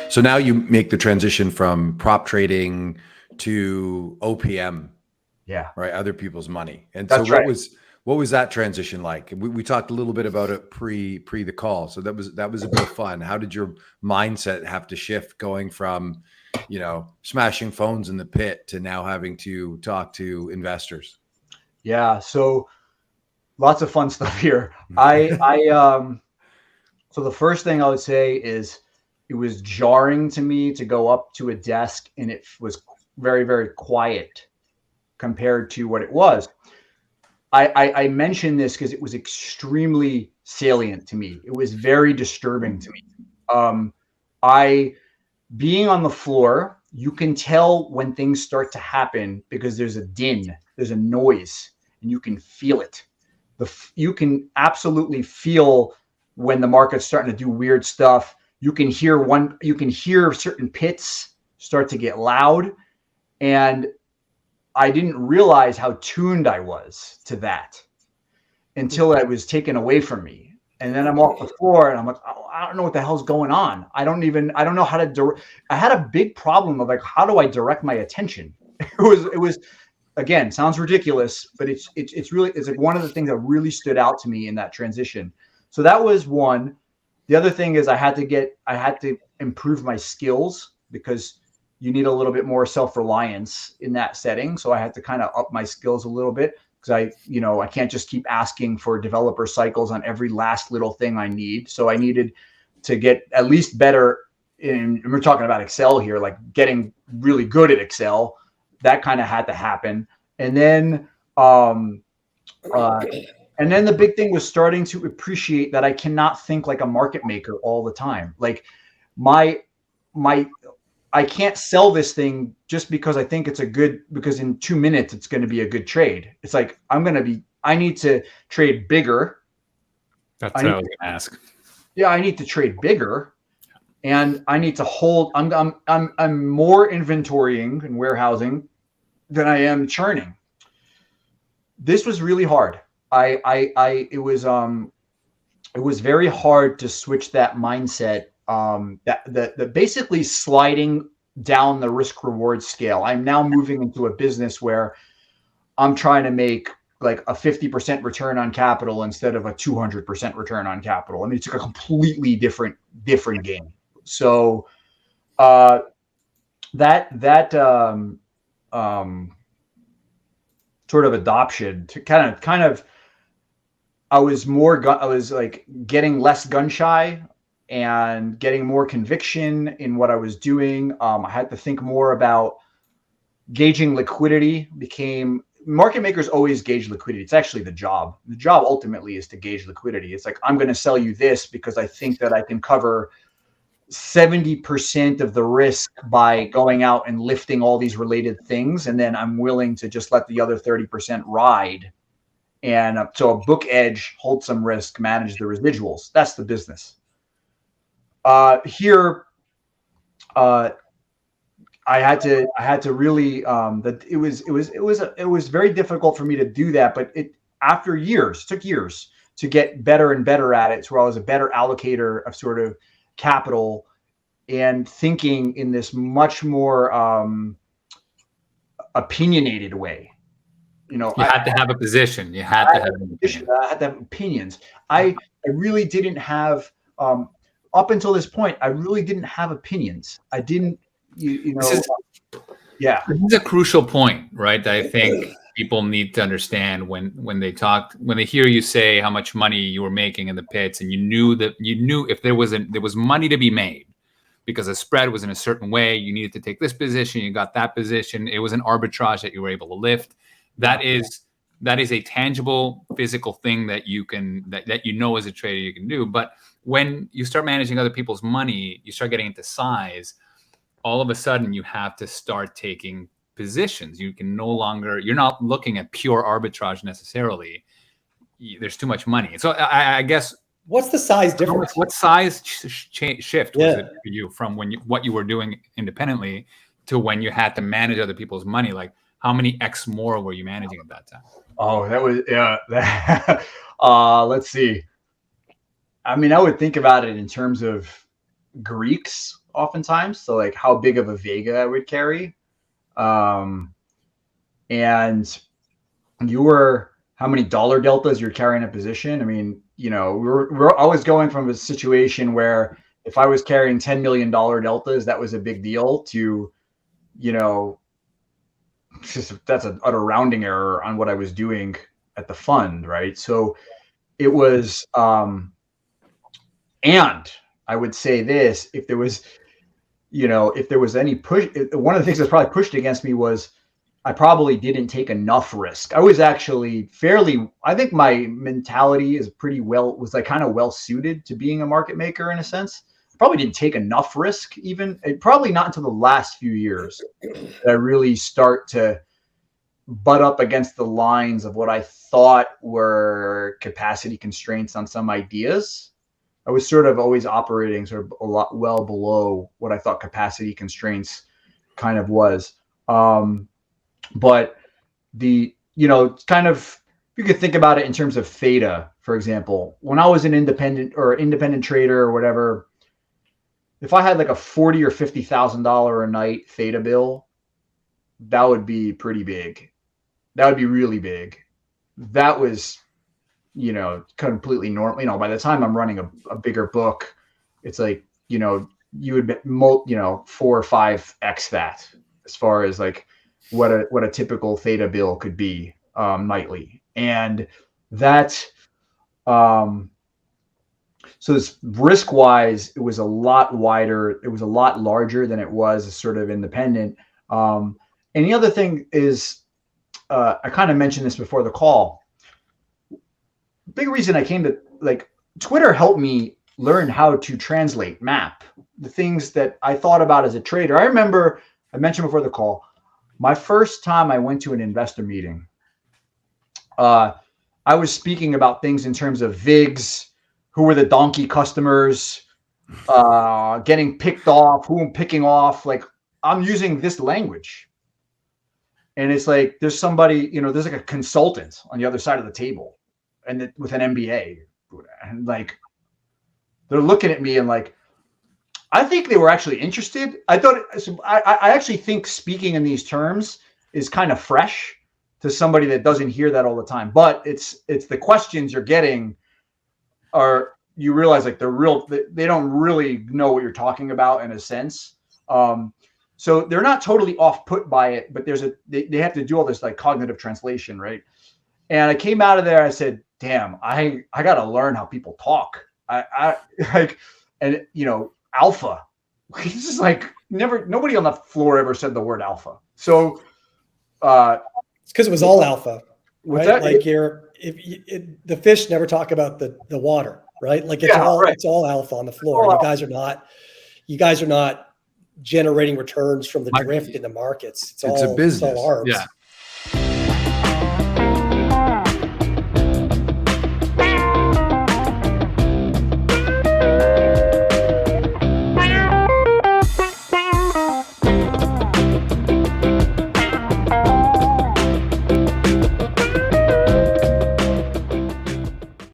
So now you make the transition from prop trading to OPM, Yeah. right? Other people's money. And That's so right. what was that transition like? We talked a little bit about it pre the call. So that was a bit of fun. How did your mindset have to shift going from, smashing phones in the pit to now having to talk to investors? Yeah. So lots of fun stuff here. So the first thing I would say is it was jarring to me to go up to a desk and it was very, very quiet compared to what it was. I mentioned this because it was extremely salient to me. It was very disturbing to me. I being on the floor, you can tell when things start to happen because there's a din, there's a noise, and you can feel it. You can absolutely feel when the market's starting to do weird stuff. You can hear certain pits start to get loud, and I didn't realize how tuned I was to that until it was taken away from me. And then I'm off the floor and I'm like, oh, I don't know what the hell's going on. I don't know how to I had a big problem of like, how do I direct my attention? It was again, sounds ridiculous, but it's like one of the things that really stood out to me in that transition. So that was one. The other thing is I had to improve my skills because you need a little bit more self-reliance in that setting. So I had to kind of up my skills a little bit because I can't just keep asking for developer cycles on every last little thing I need. So I needed to get at least better in, and we're talking about Excel here, like getting really good at Excel. That kind of had to happen. And then the big thing was starting to appreciate that I cannot think like a market maker all the time. Like I can't sell this thing just because I think because in 2 minutes it's going to be a good trade. It's like I need to trade bigger. That's what I was going to ask. Yeah, I need to trade bigger, and I need to hold. I'm more inventorying and warehousing than I am churning. This was really hard. It was very hard to switch that mindset. That basically sliding down the risk reward scale. I'm now moving into a business where I'm trying to make like a 50% return on capital instead of a 200% return on capital. I mean, it's a completely different game. So that sort of adoption to kind of I was like getting less gun shy and getting more conviction in what I was doing. I had to think more about gauging liquidity. Market makers always gauge liquidity. It's actually the job. The job ultimately is to gauge liquidity. It's like, I'm going to sell you this because I think that I can cover 70% of the risk by going out and lifting all these related things. And then I'm willing to just let the other 30% ride. And so a book edge, hold some risk, manage the residuals. That's the business. Here, I had to really that it was very difficult for me to do that, but it took years to get better and better at it, so I was a better allocator of sort of capital and thinking in this much more opinionated way. You had to have a position. You had to have an opinion. I had to have opinions. I really didn't have up until this point. I really didn't have opinions. I didn't. Yeah. This is a crucial point, right? That I think people need to understand when they hear you say how much money you were making in the pits, and you knew if there was money to be made because the spread was in a certain way, you needed to take this position, you got that position. It was an arbitrage that you were able to lift. That is a tangible physical thing that you can that as a trader you can do. But when you start managing other people's money, you start getting into size. All of a sudden, you have to start taking positions. You're not looking at pure arbitrage necessarily. There's too much money. So I guess, what's the size difference? What size shift was it for you from what you were doing independently to when you had to manage other people's money? Like, how many X more were you managing at that time? Oh, that was let's see. I mean, I would think about it in terms of Greeks. oftentimes. So like how big of a Vega I would carry. And how many dollar deltas you're carrying a position. I mean, we're always going from a situation where if I was carrying $10 million deltas, that was a big deal to, that's an utter rounding error on what I was doing at the fund. Right. So it was, and I would say this, if there was any push, one of the things that's probably pushed against me was I probably didn't take enough risk. I was actually I think my mentality is was like kind of well suited to being a market maker in a sense. Probably didn't take enough risk probably not until the last few years that I really start to butt up against the lines of what I thought were capacity constraints on some ideas. I was sort of always operating sort of a lot well below what I thought capacity constraints kind of was. But kind of, you could think about it in terms of theta, for example. When I was an independent trader or whatever, if I had like a $40,000 or $50,000 a night theta bill, that would be pretty big. That would be really big. That was, completely normal. By the time I'm running a bigger book, it's like, you would bet 4 or 5x that as far as like what a typical theta bill could be nightly. And that, so this risk wise, it was a lot wider. It was a lot larger than it was as sort of independent. And the other thing is, I kind of mentioned this before the call. Big reason I came to Twitter helped me learn how to translate map the things that I thought about as a trader. I remember I mentioned before the call, my first time I went to an investor meeting, I was speaking about things in terms of VIGs, who were the donkey customers, getting picked off, who I'm picking off. Like I'm using this language. And it's like, there's somebody, there's like a consultant on the other side of the table and with an MBA, and like, they're looking at me and like, I think they were actually interested. I actually think speaking in these terms is kind of fresh to somebody that doesn't hear that all the time, but it's the questions you're getting you realize like they don't really know what you're talking about in a sense. So they're not totally off put by it, but they have to do all this like cognitive translation. Right. And I came out of there, I said, damn, I got to learn how people talk. I like, and alpha. This is like nobody on the floor ever said the word alpha. So it's because it was all alpha. What's right? that? Like the fish never talk about the water, right? Like it's all alpha on the floor. You guys are not generating returns from the drift in the markets. It's a business. It's all arbs. Yeah.